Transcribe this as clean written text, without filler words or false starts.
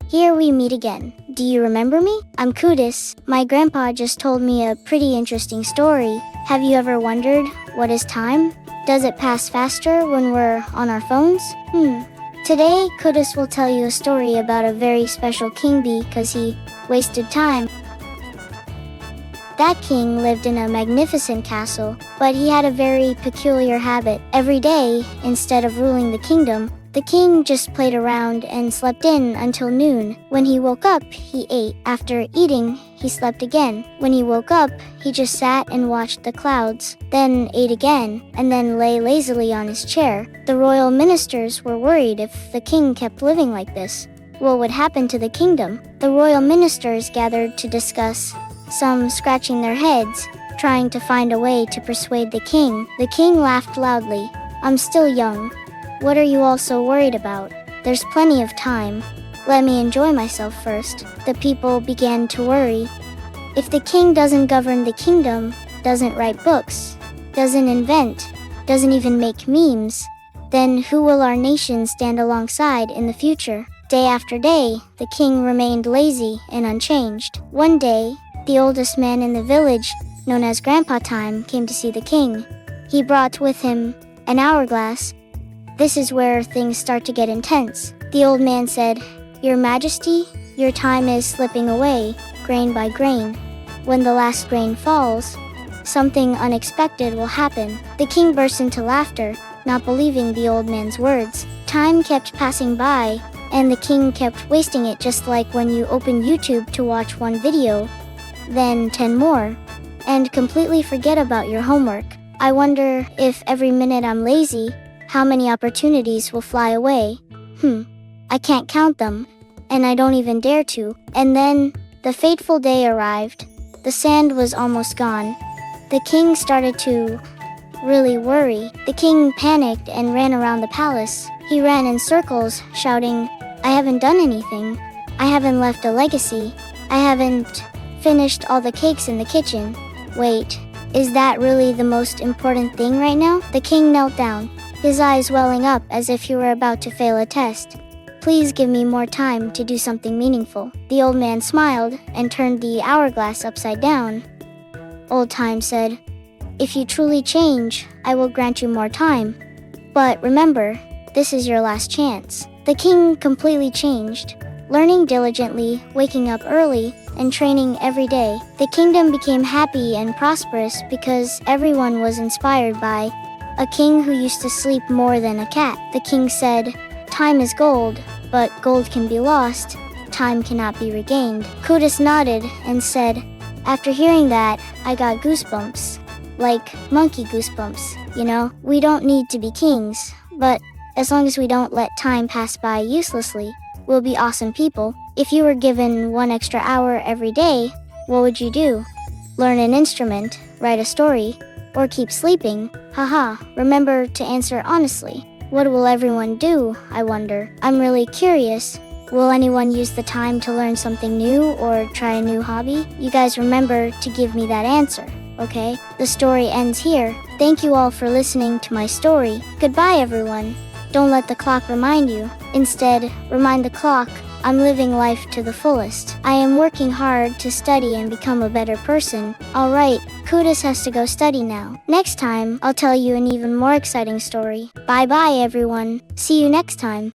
Here we meet again. Do you remember me? I'm Kutis. My grandpa just told me a pretty interesting story. Have you ever wondered, what is time? Does it pass faster when we're on our phones? Today, Kutis will tell you a story about a very special king because he wasted time. That king lived in a magnificent castle, but he had a very peculiar habit. Every day, instead of ruling the kingdom, the king just played around and slept in until noon. When he woke up, he ate. After eating, he slept again. When he woke up, he just sat and watched the clouds, then ate again, and then lay lazily on his chair. The royal ministers were worried if the king kept living like this, what would happen to the kingdom? The royal ministers gathered to discuss, some scratching their heads, trying to find a way to persuade the king. The king laughed loudly. I'm still young. What are you all so worried about? There's plenty of time. Let me enjoy myself first. The people began to worry. If the king doesn't govern the kingdom, doesn't write books, doesn't invent, doesn't even make memes, then who will our nation stand alongside in the future? Day after day, the king remained lazy and unchanged. One day, the oldest man in the village, known as Grandpa Time, came to see the king. He brought with him an hourglass. This is where things start to get intense. The old man said, "Your Majesty, your time is slipping away, grain by grain. When the last grain falls, something unexpected will happen." The king burst into laughter, not believing the old man's words. Time kept passing by, and the king kept wasting it, just like when you open YouTube to watch one video, then 10 more, and completely forget about your homework. I wonder if every minute I'm lazy, how many opportunities will fly away? I can't count them, and I don't even dare to. And then, the fateful day arrived. The sand was almost gone. The king started to really worry. The king panicked and ran around the palace. He ran in circles, shouting, "I haven't done anything. I haven't left a legacy. I haven't finished all the cakes in the kitchen. Wait, is that really the most important thing right now?" The king knelt down, his eyes welling up as if he were about to fail a test. "Please give me more time to do something meaningful." The old man smiled and turned the hourglass upside down. Old Time said, "If you truly change, I will grant you more time. But remember, this is your last chance." The king completely changed, learning diligently, waking up early, and training every day. The kingdom became happy and prosperous because everyone was inspired by a king who used to sleep more than a cat. The king said, "Time is gold, but gold can be lost. Time cannot be regained." Kutis nodded and said, "After hearing that, I got goosebumps. Like monkey goosebumps, you know? We don't need to be kings, but as long as we don't let time pass by uselessly, we'll be awesome people." If you were given 1 extra hour every day, what would you do? Learn an instrument, write a story, or keep sleeping? Haha, remember to answer honestly. What will everyone do, I wonder? I'm really curious. Will anyone use the time to learn something new or try a new hobby? You guys remember to give me that answer, okay? The story ends here. Thank you all for listening to my story. Goodbye, everyone. Don't let the clock remind you. Instead, remind the clock, I'm living life to the fullest. I am working hard to study and become a better person. Alright, Kutis has to go study now. Next time, I'll tell you an even more exciting story. Bye bye, everyone. See you next time.